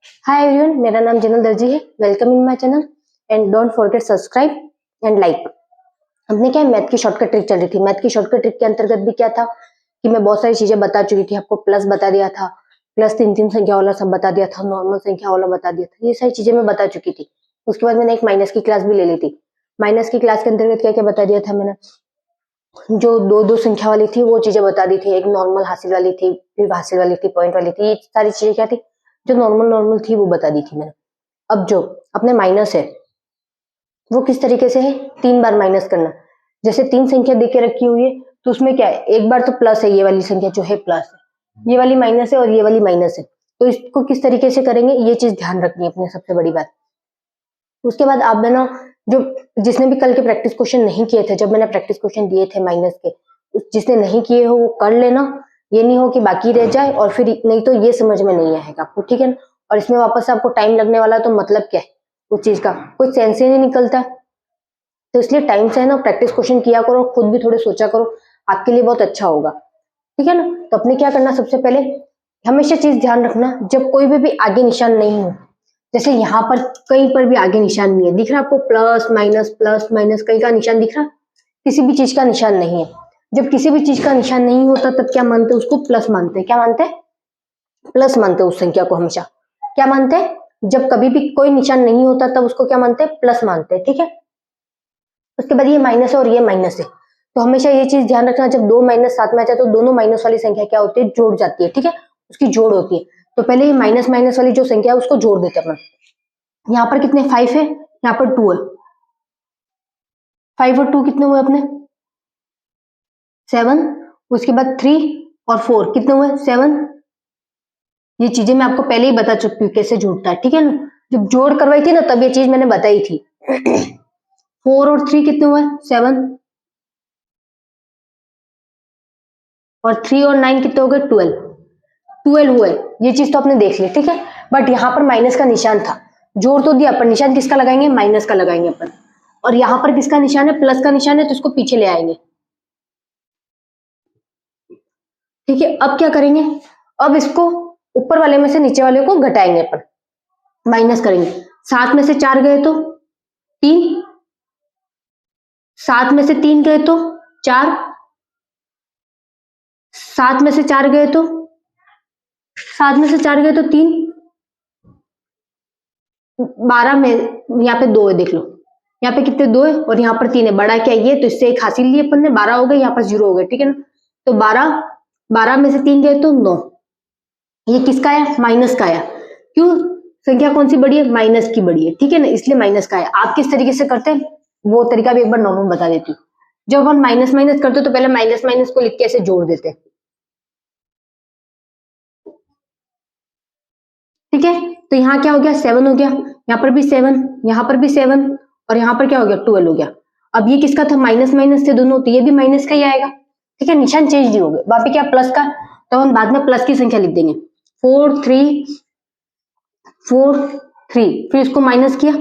Hi everyone, मेरा नाम जिनल दर्जी है। Welcome in my channel and don't forget subscribe and like. हमने क्या मैथ की शॉर्टकट ट्रिक चल रही थी। मैथ की शॉर्टकट ट्रिक के अंतर्गत भी क्या था कि मैं बहुत सारी चीजें बता चुकी थी। आपको प्लस बता दिया था, प्लस तीन तीन संख्या वाला सब बता दिया था, नॉर्मल संख्या वाला बता दिया था। ये सारी चीजें मैं बता चुकी थी। उसके बाद मैंने एक माइनस की क्लास भी ले ली थी। माइनस की क्लास के अंतर्गत क्या क्या बता दिया था मैंने, जो दो दो संख्या वाली थी वो चीजें बता दी थी। एक नॉर्मल हासिल वाली थी, फिर हासिल वाली थी, पॉइंट वाली थी। ये सारी चीजें क्या थी, जो नॉर्मल नॉर्मल थी वो बता दी थी मैंने। अब जो अपने माइनस है वो किस तरीके से है, 3 बार माइनस करना। जैसे 3 संख्या देके रखी हुई है तो उसमें क्या है, एक बार तो प्लस है, ये वाली संख्या जो है प्लस है, ये वाली माइनस है और ये वाली माइनस है। तो इसको किस तरीके से करेंगे ये चीज ध्यान रखनी है अपने, सबसे बड़ी बात। उसके बाद आप ना जो जिसने भी कल के प्रैक्टिस क्वेश्चन नहीं किए थे, जब मैंने प्रैक्टिस क्वेश्चन दिए थे माइनस के, जिसने नहीं किए हो वो कर लेना। ये नहीं हो कि बाकी रह जाए और फिर नहीं तो ये समझ में नहीं आएगा आपको, ठीक है ना। और इसमें वापस से आपको टाइम लगने वाला है तो मतलब क्या है, उस चीज का कोई सेंस ही नहीं निकलता। तो इसलिए टाइम से है ना प्रैक्टिस क्वेश्चन किया करो, खुद भी थोड़े सोचा करो, आपके लिए बहुत अच्छा होगा, ठीक है ना। तो अपने क्या करना, सबसे पहले हमेशा चीज ध्यान रखना, जब कोई भी आगे निशान नहीं हो, जैसे यहाँ पर कहीं पर भी आगे निशान नहीं है, दिख रहा है आपको प्लस माइनस कहीं का निशान दिख रहा, किसी भी चीज का निशान नहीं है। जब किसी भी चीज का निशान नहीं होता तब क्या मानते हैं, उसको प्लस मानते हैं। क्या मानते हैं, प्लस मानते हैं उस संख्या को हमेशा। क्या मानते हैं, जब कभी भी कोई निशान नहीं होता तब उसको क्या मानते हैं, प्लस मानते हैं, ठीक है। उसके बाद ये माइनस है और ये माइनस है, तो हमेशा ये चीज ध्यान रखना, जब दो माइनस साथ में आ जाए तो दोनों माइनस वाली संख्या क्या होती है, जोड़ जाती है, ठीक है, उसकी जोड़ होती है। तो पहले ये माइनस माइनस वाली जो संख्या है उसको जोड़ देते हैं अपन। यहाँ पर कितने 5 है, यहाँ पर 2 है। 5 और 2 कितने हुए अपने, 7। उसके बाद 3 और 4 कितने हुए, 7। ये चीजें मैं आपको पहले ही बता चुकी हूँ कैसे जोड़ता है, ठीक है ना। जब जोड़ करवाई थी ना तब ये चीज मैंने बताई थी। 4 और 3 कितने हुए, 7। और 3 और 9 कितने हो गए, 12। 12 हुए, ये चीज तो आपने देख ली, ठीक है। बट यहाँ पर माइनस का निशान था, जोड़ तो दिया, पर निशान किसका लगाएंगे, माइनस का लगाएंगे अपन। और यहाँ पर किसका निशान है, प्लस का निशान है, तो इसको पीछे ले आएंगे, ठीक है। अब क्या करेंगे, अब इसको ऊपर वाले में से नीचे वाले को घटाएंगे अपन, माइनस करेंगे। 7 में से 4 गए तो 3, 7 में से 3 गए तो 4, 7 में से 4 गए तो 7 में से 4 गए तो 3, 12 में यहाँ पे 2 है, देख लो यहाँ पे कितने 2 है और यहाँ पर 3 है। बड़ा क्या ये, तो इससे एक हासिल लिए अपन ने, 12 हो गए, यहाँ पर 0 हो गए, ठीक है ना। तो 12 में से 3 गए तो 9। ये किसका आया, माइनस का आया। क्यों, संख्या कौन सी बड़ी है, माइनस की बड़ी है, ठीक है ना, इसलिए माइनस का आया। आप किस तरीके से करते हैं वो तरीका भी एक बार नॉर्मल बता देती हूँ। जब हम माइनस माइनस करते तो पहले माइनस माइनस को लिख के ऐसे जोड़ देते, ठीक है। तो यहाँ क्या हो गया, 7 हो गया, यहाँ पर भी 7, यहाँ पर भी 7 और यहाँ पर क्या हो गया, 12 हो गया। अब ये किसका था, माइनस माइनस थे दोनों, तो ये भी माइनस का ही आएगा, ठीक है। निशान चेंज नहीं हो गए, वहां पे क्या प्लस का, तो हम बाद में प्लस की संख्या लिख देंगे। 4 3 4 3, फिर इसको माइनस किया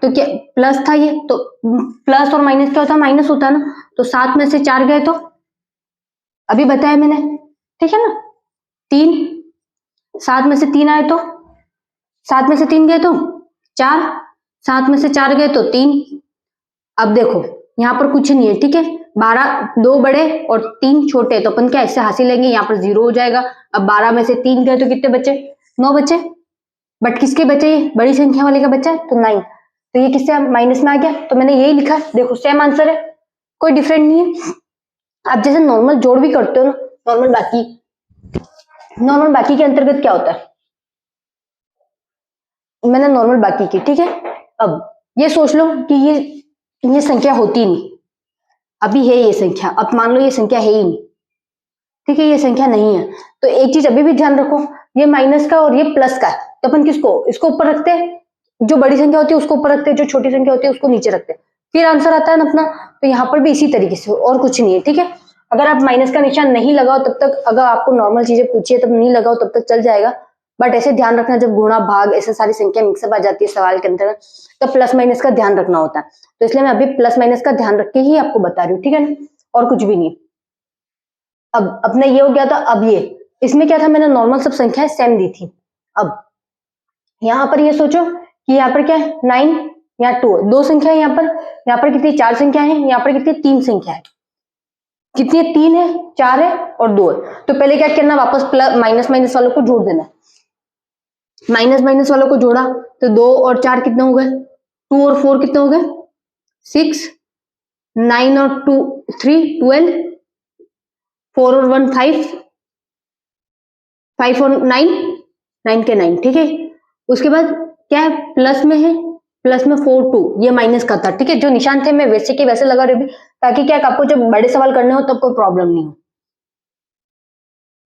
तो क्या प्लस था ये, तो प्लस और माइनस क्या होता है, माइनस होता है ना। तो 7 में से 4 गए तो अभी बताया मैंने, ठीक है ना, 3। 7 में से 3 आए तो 7 में से 3 गए तो 4, 7 में से 4 गए तो 3। अब देखो यहाँ पर कुछ नहीं है, ठीक है, 12, 2 बड़े और 3 छोटे, तो अपन क्या इससे हासिल लेंगे, यहाँ पर 0 हो जाएगा। अब 12 में से 3 गए तो कितने बचे, 9 बचे। बट किसके बचे, ये बड़ी संख्या वाले का बच्चा है तो 9, तो ये किससे माइनस में आ गया, तो मैंने यही लिखा, देखो सेम आंसर है, कोई डिफरेंट नहीं है। आप जैसे नॉर्मल जोड़ भी करते हो ना, नॉर्मल बाकी के अंतर्गत क्या होता है, मैंने नॉर्मल बाकी की, ठीक है। अब ये सोच लो कि ये संख्या होती नहीं, अभी है ये संख्या, अब मान लो ये संख्या है ही नहीं, ठीक है, ये संख्या नहीं है। तो एक चीज अभी भी ध्यान रखो, ये माइनस का और ये प्लस का है, तो अपन किसको, इसको ऊपर रखते हैं, जो बड़ी संख्या होती है उसको ऊपर रखते हैं, जो छोटी संख्या होती है उसको नीचे रखते हैं, फिर आंसर आता है ना अपना। तो यहाँ पर भी इसी तरीके से, और कुछ नहीं है, ठीक है। अगर आप माइनस का निशान नहीं लगाओ तब तक, अगर आपको नॉर्मल चीजें पूछिए तब नहीं लगाओ तब तक चल जाएगा। बट ऐसे ध्यान रखना, जब गुणा भाग ऐसे सारी संख्या मिक्सअप आ जाती है सवाल के अंदर, तो प्लस माइनस का ध्यान रखना होता है। तो इसलिए मैं अभी प्लस माइनस का ध्यान रख के ही आपको बता रही हूँ, ठीक है ना, और कुछ भी नहीं। अब अपना ये हो गया था, अब ये इसमें क्या था, मैंने नॉर्मल सब संख्याएं सेम दी थी। अब यहाँ पर ये सोचो कि यहाँ पर क्या है 9, यहाँ 2, दो संख्या है यहाँ पर कितनी 4 संख्या है, यहाँ पर कितनी 3 संख्या है, कितनी 3 है 4 है और 2 है। तो पहले क्या करना, वापस प्लस माइनस माइनस वालों को जोड़ देना। माइनस माइनस वालों को जोड़ा तो 2 और 4 कितने हो गए, 2 और 4 कितने हो गए 6, 9 और 2 3 12, 4 और 1 5, 5 और 9 9 के 9, ठीक है। उसके बाद क्या है, प्लस में है, प्लस में 4 2, ये माइनस का था, ठीक है। जो निशान थे मैं वैसे के वैसे लगा रही हूँ ताकि क्या आपको जब बड़े सवाल करने हो तब कोई प्रॉब्लम नहीं हो।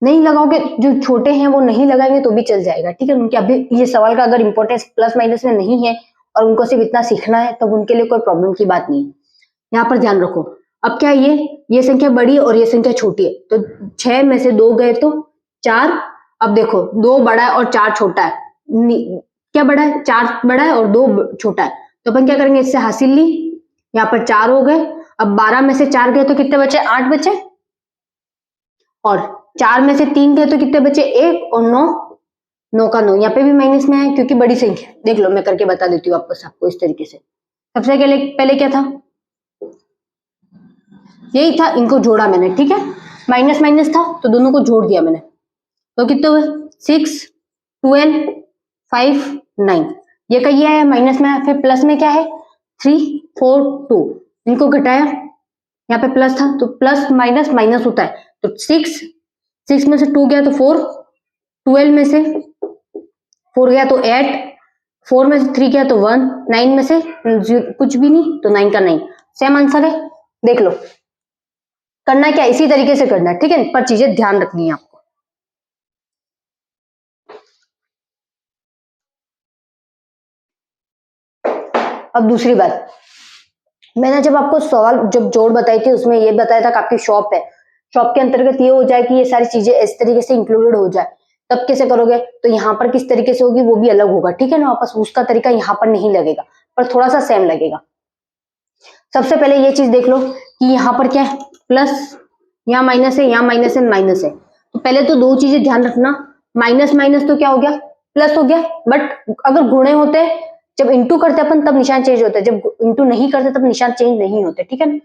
नहीं लगाओगे, जो छोटे हैं वो नहीं लगाएंगे तो भी चल जाएगा, ठीक है। उनके अभी ये सवाल का अगर इंपॉर्टेंस प्लस माइनस में नहीं है और उनको सिर्फ इतना सीखना है तब उनके लिए कोई प्रॉब्लम की बात नहीं है। यहाँ पर ध्यान रखो, अब क्या है, ये संख्या बड़ी है और ये संख्या छोटी है, तो 6 में से 2 गए तो 4। अब देखो 2 बड़ा है और 4 छोटा है, क्या बड़ा है, 4 बड़ा है और 2 छोटा है, तो अपन क्या करेंगे, इससे हासिल ली, यहाँ पर 4 हो गए। अब 12 में से 4 गए तो कितने बचे, 8 बचे, और 4 में से 3 गए तो कितने बचे, 1, और 9 का 9, यहाँ पे भी माइनस में है क्योंकि बड़ी संख्या। देख लो मैं करके बता देती हूँ वापस आपको इस तरीके से। सबसे पहले क्या था, यही था, इनको जोड़ा मैंने, ठीक है। माइनस माइनस था तो दोनों को जोड़ दिया मैंने, तो कितने हुए 6 12 5 9, ये का ये है माइनस में, फिर प्लस में क्या है 3 4 2, इनको घटाया, यहाँ पे प्लस था तो प्लस माइनस माइनस होता है, तो 6 में से 2 गया तो 4, 12 में से 4 गया तो 8, 4 में से 3 गया तो 1, 9 में से कुछ भी नहीं तो 9 का 9, सेम आंसर है। देख लो करना क्या, इसी तरीके से करना है, ठीक है, पर चीजें ध्यान रखनी है आपको। अब दूसरी बात, मैंने जब आपको सवाल जब जोड़ बताई थी उसमें ये बताया था कि आपकी शॉप है, शॉप के अंतर्गत ये हो जाए कि ये सारी चीजें इस तरीके से इंक्लूडेड हो जाए, तब कैसे करोगे, तो यहाँ पर किस तरीके से होगी वो भी अलग होगा, ठीक है ना। वापस उसका तरीका यहाँ पर नहीं लगेगा पर थोड़ा सा सेम लगेगा। सबसे पहले ये चीज देख लो कि यहाँ पर क्या है, प्लस, यहाँ माइनस है, यहाँ माइनस है, माइनस है, तो पहले तो 2 चीजें ध्यान रखना, माइनस माइनस तो क्या हो गया, प्लस हो गया, बट अगर गुणे होते जब इंटू करते अपन तब निशान चेंज होता है, जब इंटू नहीं करते तब निशान चेंज नहीं होते, ठीक है ना।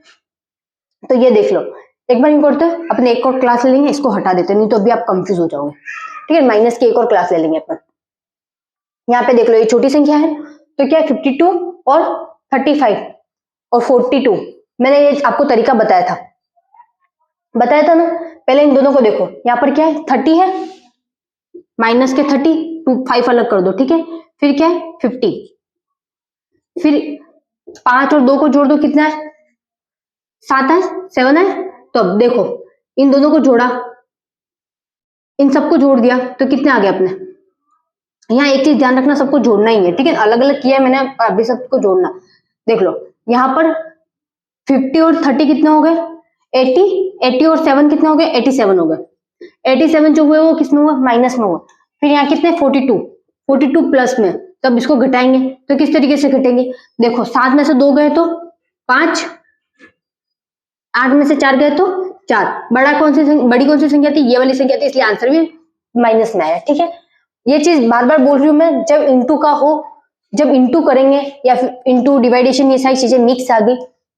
तो ये देख लो, एक बार इनको करते हैं, अपने एक और क्लास ले लेंगे, इसको हटा देते हैं, नहीं तो अभी आप कंफ्यूज हो जाओगे, ठीक है। माइनस की एक और क्लास ले लेंगे अपन। यहाँ पे देख लो ये छोटी संख्या है तो क्या है 52 और 35 और 42, मैंने ये आपको तरीका बताया था ना। पहले इन दोनों को देखो, यहाँ पर क्या है 30 है, माइनस के 30 5 अलग कर दो, ठीक है। फिर क्या है 50, फिर 5 और 2 को जोड़ दो, कितना है 7 है, 7 है। तो अब देखो इन दोनों को जोड़ा, इन सबको जोड़ दिया तो कितने आ गए अपने। यहाँ एक चीज ध्यान रखना, सबको जोड़ना ही है, ठीक है, अलग अलग किया है मैंने, अभी सबको जोड़ना। देख लो यहाँ पर 50 और 30 कितने हो गए 80, 80 और 7 कितने हो गए 87 हो गए। 87 जो हुए वो किसमें हुआ, माइनस में हुआ। फिर यहाँ कितने 42 प्लस में, तब इसको घटाएंगे तो किस तरीके से घटेंगे, देखो 7 में से 2 गए तो 5, 8 में से 4 गए तो 4, बड़ी कौन सी संख्या थी, ये वाली संख्या थी, इसलिए आंसर भी माइनस में आया, ठीक है। ये चीज बार बार बोल रही हूँ मैं, जब इंटू का हो, जब इंटू करेंगे या फिर इंटू डिवाइडेशन ये सारी चीजें मिक्स आ गई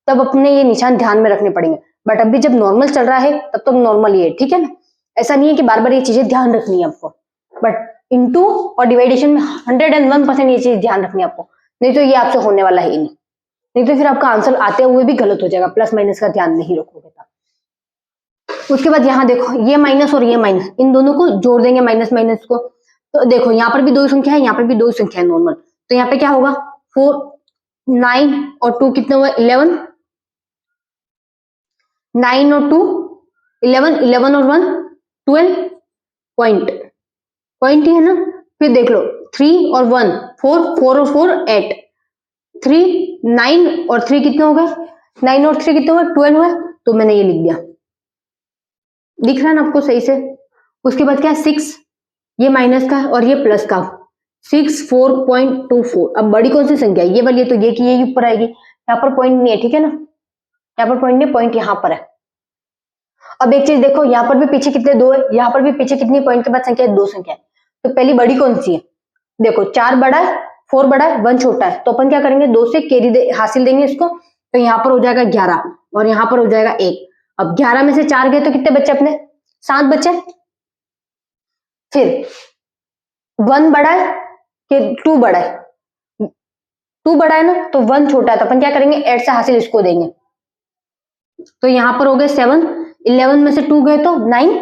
तब अपने ये निशान ध्यान में रखने पड़ेंगे, बट अभी जब नॉर्मल चल रहा है तब तक नॉर्मल ही है, ठीक है ना। ऐसा नहीं है कि बार बार ये चीजें ध्यान रखनी है आपको, बट इंटू और डिवाइडेशन में 101% ये चीज ध्यान रखनी है आपको, नहीं तो ये आपसे होने वाला है ही नहीं तो फिर आपका आंसर आते हुए भी गलत हो जाएगा, प्लस माइनस का ध्यान नहीं रखोगे तब। उसके बाद यहाँ देखो ये माइनस और ये माइनस, इन दोनों को जोड़ देंगे माइनस माइनस को, तो देखो यहाँ पर भी 2 संख्या है, यहाँ पर भी 2 संख्या है नॉर्मल, तो यहाँ पे क्या होगा 4 9 और 2 कितने हुए 11, 9 और 2 11, 11 और 1 12, पॉइंट ही है ना। फिर देख लो 3 और 1 4, 4 और 4 8, 3 9 और 3 कितने हो गए 9 और 3 कितने हुए 12 हुए, तो मैंने ये लिख दिया, दिख रहा है ना आपको सही से। उसके बाद क्या 6, ये माइनस का और ये प्लस का, 64.24। अब बड़ी कौन सी संख्या है, ये वाली है, तो ये की ये ऊपर आएगी, यहाँ पर पॉइंट नहीं है, ठीक है ना, यहाँ पर पॉइंट नहीं, पॉइंट यहाँ पर है। अब एक चीज देखो, यहाँ पर भी पीछे कितने 2 है, यहाँ पर भी पीछे कितनी पॉइंट के बाद संख्या है 2 संख्या है, तो पहली बड़ी कौन सी है देखो 4 बड़ा है, 4 बड़ा है, 1 छोटा है, तो अपन क्या करेंगे 2 से कैरी हासिल देंगे इसको, तो यहाँ पर हो जाएगा 11 और यहाँ पर हो जाएगा 1। अब 11 में से 4 गए तो कितने बच्चे अपने? 7 बच्चे। फिर 1 बड़ा है कि 2 बड़ा है? 2 बड़ा है ना, तो 1 छोटा है, तो अपन क्या करेंगे 8 से हासिल इसको देंगे, तो यहाँ पर हो गए 7। 11 में से 2 गए तो 9,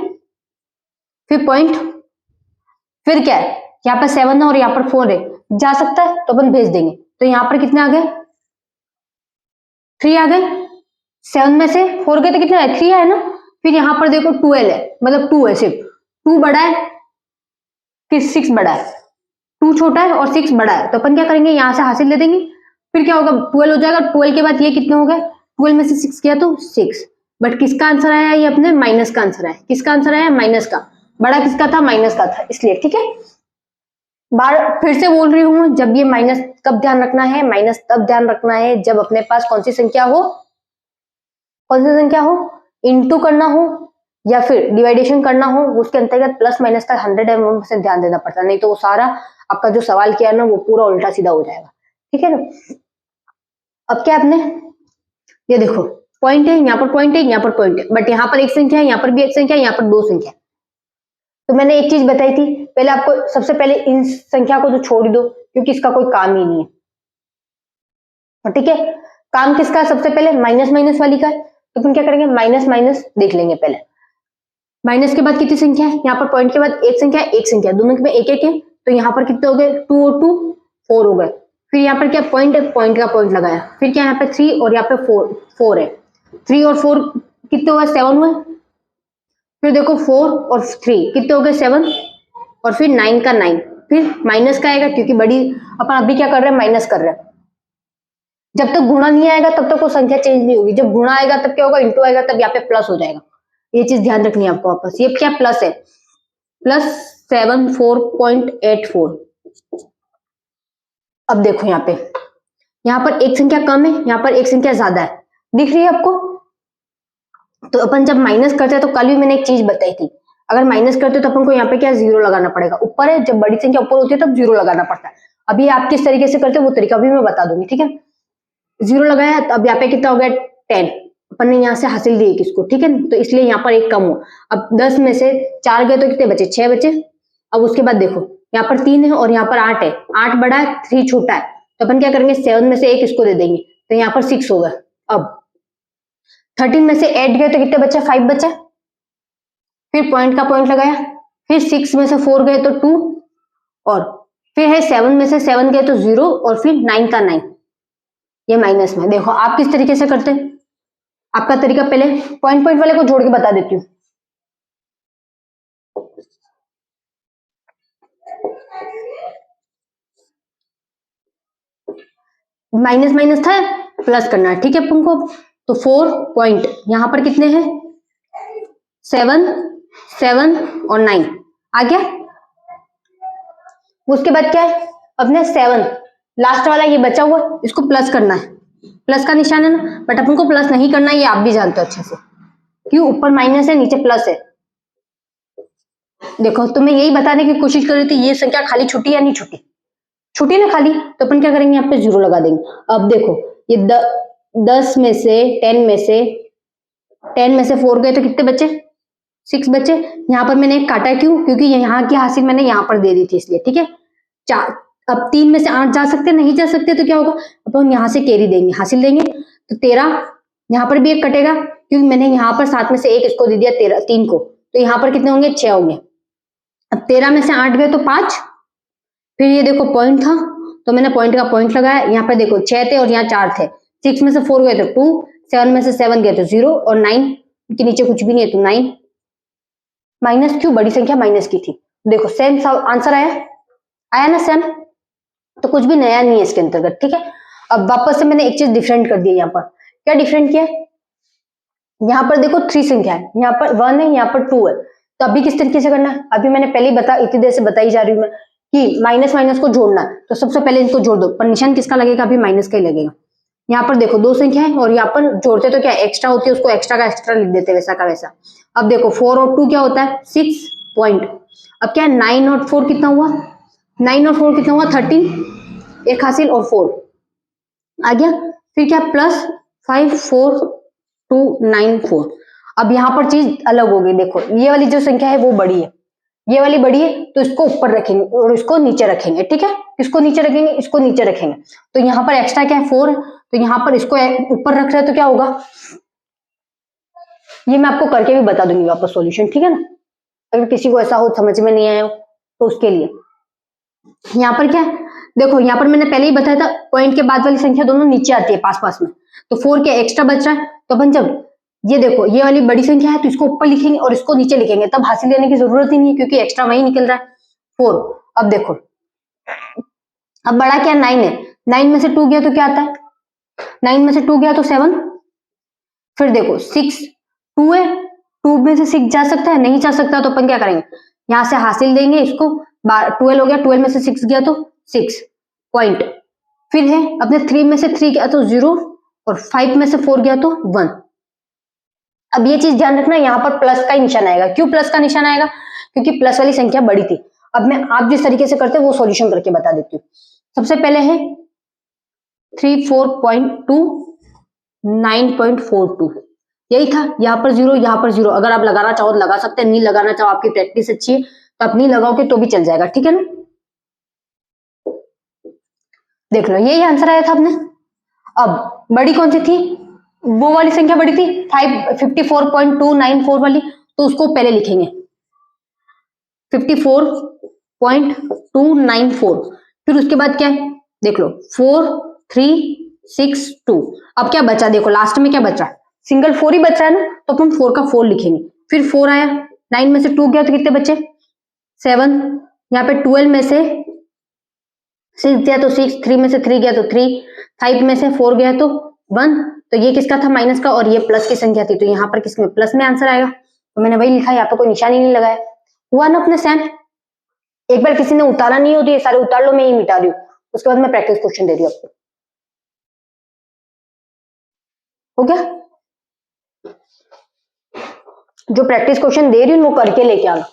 फिर पॉइंट, फिर क्या है यहाँ पर 7 है और यहाँ पर 4 है, जा सकता है तो अपन भेज देंगे, तो यहाँ पर कितने आ गए? 3 आ गए। 7 में से 4 गए तो कितने आए? 3 आए ना। फिर यहाँ पर देखो 12 है, मतलब 2 है, सिर्फ 2 बड़ा है कि 6 बड़ा है? 2 छोटा है और 6 बड़ा है, तो अपन क्या करेंगे यहाँ से हासिल ले देंगे, फिर क्या होगा 12 हो जाएगा। 12 के बाद ये कितने हो गए? 12 में से 6 किया तो 6, बट किसका आंसर आया? ये अपने माइनस का आंसर आया। किसका आंसर आया? माइनस का। बड़ा किसका था? माइनस का था, इसलिए। ठीक है, बार फिर से बोल रही हूँ, जब ये माइनस कब ध्यान रखना है? माइनस तब ध्यान रखना है जब अपने पास कौन सी संख्या हो? कौन सी संख्या हो? इनटू करना हो या फिर डिवाइडेशन करना हो, उसके अंतर्गत प्लस माइनस का 101% ध्यान देना पड़ता है, नहीं तो वो सारा आपका जो सवाल किया ना वो पूरा उल्टा सीधा हो जाएगा। ठीक है ना। अब क्या आपने ये देखो पॉइंट है, यहाँ पर पॉइंट है, यहाँ पर पॉइंट है, बट यहाँ पर एक संख्या है, यहाँ पर भी एक संख्या है, यहाँ पर 2 संख्या है। तो मैंने एक चीज बताई थी, पहले आपको सबसे पहले इन संख्या को तो छोड़ दो क्योंकि इसका कोई काम ही नहीं है। ठीक है, काम किसका है? सबसे पहले माइनस माइनस वाली का है, तो अपन क्या करेंगे माइनस माइनस देख लेंगे पहले। माइनस के बाद कितनी संख्या है? यहाँ पर पॉइंट के बाद एक संख्या है, एक संख्या, दोनों में एक एक है, तो यहाँ पर कितने हो गए? 2 और 2 4 हो गए। फिर यहाँ पर क्या पॉइंट है? पॉइंट का पॉइंट लगाया। फिर क्या यहाँ पे 3 और यहाँ पे 4 है, 3 और 4 कितने हुए? 7 हुए। फिर देखो 4 और 3 कितने हो गए? 7, और फिर 9 का 9, फिर माइनस का आएगा क्योंकि बड़ी अपन अभी क्या कर रहे हैं? माइनस कर रहे हैं। जब तक गुणा नहीं आएगा तब तक वो संख्या चेंज नहीं होगी, जब गुणा आएगा तब क्या होगा? इंटू आएगा, तब यहाँ पे प्लस हो जाएगा। ये चीज ध्यान रखनी है आपको वापस। ये क्या प्लस है? प्लस 74.84। अब देखो यहाँ पर एक संख्या कम है, यहाँ पर एक संख्या ज्यादा है, दिख रही है आपको? तो अपन जब माइनस करते हैं, तो कल भी मैंने एक चीज बताई थी, अगर माइनस करते तो अपन को यहाँ पे क्या 0 लगाना पड़ेगा। ऊपर है, जब बड़ी संख्या ऊपर होती है तब 0 लगाना पड़ता है। अभी आप किस तरीके से करते हो वो तरीका भी मैं बता दूंगी। ठीक है, 0 लगाया, तो अब यहाँ पे कितना हो गया? 10। अपन ने यहाँ से हासिल दिए किसको? ठीक है, तो इसलिए यहाँ पर एक कम हो। अब 10 में से 4 गए तो कितने बचे? 6 बचे। अब उसके बाद देखो यहाँ पर 3 है और यहाँ पर 8 है, 8 बड़ा है 3 छोटा है, तो अपन क्या करेंगे 7 में से 1 इसको दे देंगे, तो यहाँ पर 6 होगा। अब 13 में से 8 गए तो कितने बचे? 5 बचे। फिर पॉइंट का पॉइंट लगाया, फिर 6 में से 4 गए तो 2, और फिर है 7 में से 7 गए तो 0, और फिर 9 का 9, ये माइनस में। देखो आप किस तरीके से करते हैं, आपका तरीका पहले पॉइंट पॉइंट वाले को जोड़ के बता देती हूँ। माइनस माइनस था, प्लस करना है। ठीक है अपन को, तो 4 पॉइंट यहाँ पर कितने हैं? 7 7 और 9 आ गया। उसके बाद क्या है? अपने 7 लास्ट वाला ये बचा हुआ, इसको प्लस करना है, प्लस का निशान है ना, बट अपन को प्लस नहीं करना है, ये आप भी जानते हो अच्छे से, क्यों? ऊपर माइनस है नीचे प्लस है। देखो तो मैं यही बताने की कोशिश कर रही थी, ये संख्या खाली छुट्टी या नहीं छुट्टी? छुट्टी ना खाली, तो अपन क्या करेंगे यहाँ पे 0 लगा देंगे। अब देखो ये 10 में से 10 में से 4 गए तो कितने बचे? 6 बचे। यहाँ पर मैंने एक काटा, क्यों? क्योंकि यहाँ की हासिल मैंने यहाँ पर दे दी थी, इसलिए। ठीक है, 4। अब 3 में से 8 जा सकते? नहीं जा सकते, तो क्या होगा? अपन यहाँ से कैरी देंगे, हासिल देंगे, तो 13। यहाँ पर भी एक कटेगा क्योंकि मैंने यहाँ पर 7 में से 1 इसको दे दिया 3 को, तो यहाँ पर कितने होंगे? 6 होंगे। अब 13 में से 8 गए तो 5। फिर ये देखो पॉइंट था, तो मैंने पॉइंट का पॉइंट लगाया। यहाँ पर देखो 6 थे और यहाँ 4 थे, 6 में से 4 गए तो 2, 7 में से 7 गए तो 0, और 9 के नीचे कुछ भी नहीं है तो 9। माइनस क्यों? बड़ी संख्या माइनस की थी। देखो सेम आंसर आया ना सेम, तो कुछ भी नया नहीं है इसके अंतर्गत। ठीक है, अब वापस से मैंने एक चीज डिफरेंट कर दी। यहाँ पर क्या डिफरेंट किया? यहाँ पर देखो 3 संख्या है, यहाँ पर 1 है, यहाँ पर 2 है, तो अभी किस तरीके से करना है? अभी मैंने पहले ही इतनी देर से बताई जा रही हूँ मैं कि माइनस माइनस को जोड़ना है, तो सबसे पहले इनको जोड़ दो, पर निशान किसका लगेगा? अभी माइनस का ही लगेगा। यहाँ पर देखो 2 संख्या है और यहाँ पर जोड़ते तो क्या एक्स्ट्रा होती है, उसको एक्स्ट्रा का एक्स्ट्रा लिख देते वैसा का वैसा। अब देखो 4 और 2 क्या होता है? 6 पॉइंट। अब क्या है 9 और 4 कितना हुआ? 9 और 4 कितना हुआ 13, एक हासिल और 4 आ गया। फिर क्या प्लस 5 4 2 9 4। अब यहाँ पर चीज अलग हो गई, देखो ये वाली जो संख्या है वो बड़ी है, ये वाली बड़ी है, तो इसको ऊपर रखेंगे और इसको नीचे रखेंगे, ठीक है। इसको नीचे रखेंगे, इसको नीचे रखेंगे, तो यहाँ पर एक्स्ट्रा क्या है 4, तो यहाँ पर इसको ऊपर रख रहे हैं तो क्या होगा, ये मैं आपको करके भी बता दूंगी वापस सॉल्यूशन, ठीक है ना, अगर किसी को ऐसा हो समझ में नहीं आया हो तो उसके लिए। यहाँ पर क्या है, देखो यहाँ पर मैंने पहले ही बताया था पॉइंट के बाद वाली संख्या दोनों नीचे आती है पास पास में, तो 4 के एक्स्ट्रा बच रहा है, तो अपन जब ये देखो ये वाली बड़ी संख्या है तो इसको ऊपर लिखेंगे और इसको नीचे लिखेंगे, तब हासिल लेने की जरूरत ही नहीं है क्योंकि एक्स्ट्रा वही निकल रहा है 4। अब देखो अब बड़ा क्या 9 है, 9 में से 2 गया तो क्या आता है, 9 में से 2 गया तो 7, फिर देखो 6 2 है, 2 में से 6 जा सकता है, नहीं जा सकता, तो अपन क्या करेंगे यहां से हासिल देंगे इसको, 12 हो गया, 12 में से 6 गया तो 6 पॉइंट, फिर है अपने 3 में से 3 गया तो 0 और 5 में से 4 गया तो 1। अब ये चीज ध्यान रखना यहाँ पर प्लस का ही निशान आएगा, क्यों प्लस का निशान आएगा, क्योंकि प्लस वाली संख्या बड़ी थी। अब मैं आप जिस तरीके से करते हैं वो सॉल्यूशन करके बता देती हूँ। सबसे पहले है 34.2 9.42, यही था, यहाँ पर 0 यहाँ पर 0, अगर आप लगाना चाहो तो लगा सकते हैं, नहीं लगाना चाहो आपकी प्रैक्टिस अच्छी है तो आप नहीं लगाओगे तो भी चल जाएगा, ठीक है ना। देख लो यही आंसर आया था अपने। अब बड़ी कौन सी थी, वो वाली संख्या बड़ी थी 54.294 वाली, तो उसको पहले लिखेंगे 54.294, फिर उसके बाद क्या है देख लो 4362। अब क्या बचा, देखो लास्ट में क्या बचा, सिंगल 4 ही बच रहा है ना, तो अपन 4 का 4 लिखेंगे, फिर 4 आया, 9 में से 2 गया तो कितने बचे 7, यहाँ पे 12 में से 6 गया तो 6, 3 में से 3 गया तो 3, 5 में से 4 गया तो 1, तो ये किसका था माइनस का और ये प्लस की संख्या थी, तो यहाँ पर किसमें प्लस में आंसर आएगा, तो मैंने वही लिखा, यहाँ पर कोई निशान ही नहीं लगाया, हुआ ना अपने सेम। एक बार किसी ने उतारा नहीं हो तो ये सारे उतार लो, मैं ही मिटा रही हूँ, उसके बाद मैं प्रैक्टिस क्वेश्चन दे रही हूँ आपको, हो गया। जो प्रैक्टिस क्वेश्चन दे रही हूँ वो करके लेके आना,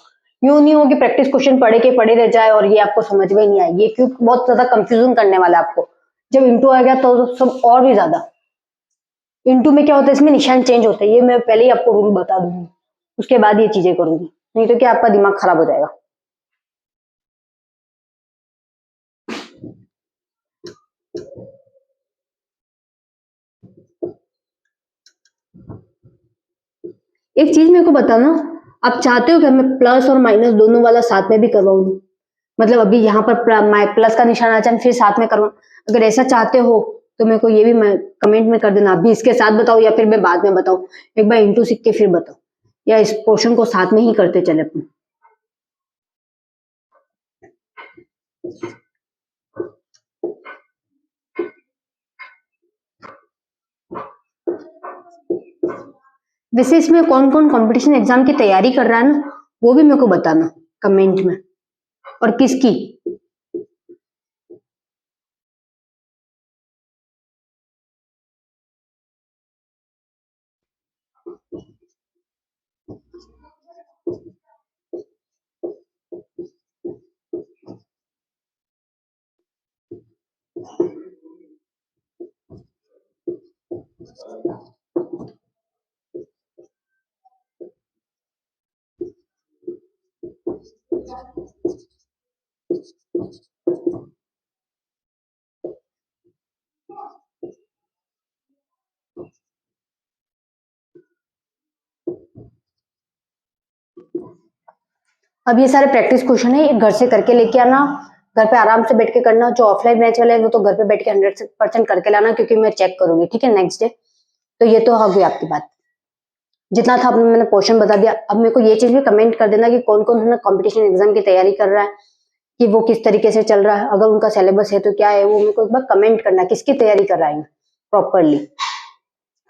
यूं नहीं हो कि प्रैक्टिस क्वेश्चन पढ़े के पढ़े रह जाए और ये आपको समझ में नहीं आए, ये क्यों बहुत ज्यादा कंफ्यूजन करने वाला है आपको, जब इंटू आ गया तो सब और भी ज्यादा। इंटू में क्या होता है, इसमें निशान चेंज होता है, ये मैं पहले ही आपको रूल बता दूंगी, उसके बाद ये चीजें करूंगी, नहीं तो क्या आपका दिमाग खराब हो जाएगा। एक चीज मेरे को बताना, आप चाहते हो कि मैं प्लस और माइनस दोनों वाला साथ में भी करवाऊं, मतलब अभी यहाँ पर प्लस का निशान आ जाए फिर साथ में करवाऊं, अगर ऐसा चाहते हो तो मेरे को ये भी कमेंट में कर देना, अभी इसके साथ बताओ या फिर मैं बाद में बताऊं, एक बार इंटू सीख के फिर बताओ, या इस पोर्शन को साथ में ही करते चले अपन। वैसे इसमें कौन कौन कंपटीशन एग्जाम की तैयारी कर रहा है ना, वो भी मेरे को बताना कमेंट में, और किसकी। अब ये सारे प्रैक्टिस क्वेश्चन है, ये घर से करके लेके आना, घर पे आराम से बैठ के करना, जो ऑफलाइन बैच वाले हैं वो तो घर पे बैठ के 100% करके लाना, क्योंकि मैं चेक करूंगी, ठीक है नेक्स्ट डे। तो ये तो हो गई आपकी बात, जितना था मैंने पोर्शन बता दिया। अब मेरे को ये चीज भी कमेंट कर देना कि कौन कौन है कॉम्पिटिशन एग्जाम की तैयारी कर रहा है, कि वो किस तरीके से चल रहा है, अगर उनका सिलेबस है तो क्या है, वो मेरे को एक बार कमेंट करना किसकी तैयारी कर रहा है प्रॉपरली,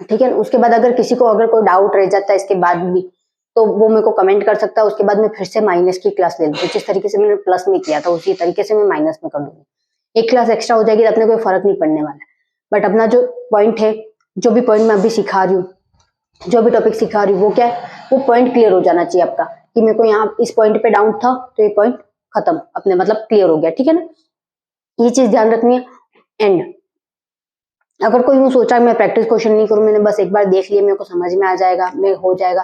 ठीक है। उसके बाद अगर किसी को अगर कोई डाउट रह जाता है इसके बाद भी, तो वो मेरे को कमेंट कर सकता है, उसके बाद मैं फिर से माइनस की क्लास ले लूँ, जिस तरीके से मैंने प्लस में किया था उसी तरीके से मैं माइनस में कर दूंगी, एक क्लास एक्स्ट्रा हो जाएगी तो अपने कोई फर्क नहीं पड़ने वाला है। बट अपना जो पॉइंट है, जो भी पॉइंट मैं अभी सिखा रही हूँ, जो भी टॉपिक सिखा रही हूँ, वो क्या है, वो पॉइंट क्लियर हो जाना चाहिए आपका, कि मेरे को यहाँ इस पॉइंट पे डाउट था तो ये पॉइंट खत्म, अपने मतलब क्लियर हो गया, ठीक है ना। ये चीज ध्यान रखनी है। एंड अगर कोई यूं सोचा मैं प्रैक्टिस क्वेश्चन नहीं करूं, मैंने बस एक बार देख लिया, मेरे को समझ में आ जाएगा, मैं हो जाएगा,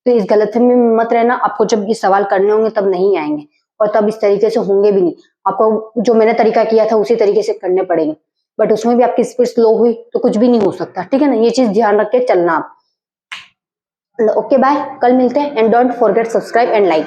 तो इस गलतफहमी में मत रहना। आपको जब ये सवाल करने होंगे तब नहीं आएंगे, और तब इस तरीके से होंगे भी नहीं। आपको जो मैंने तरीका किया था उसी तरीके से करने पड़ेंगे, बट उसमें भी आपकी स्पीड स्लो हुई तो कुछ भी नहीं हो सकता, ठीक है ना। ये चीज ध्यान रख के चलना आप। ओके बाय, कल मिलते हैं। And don't forget subscribe and like.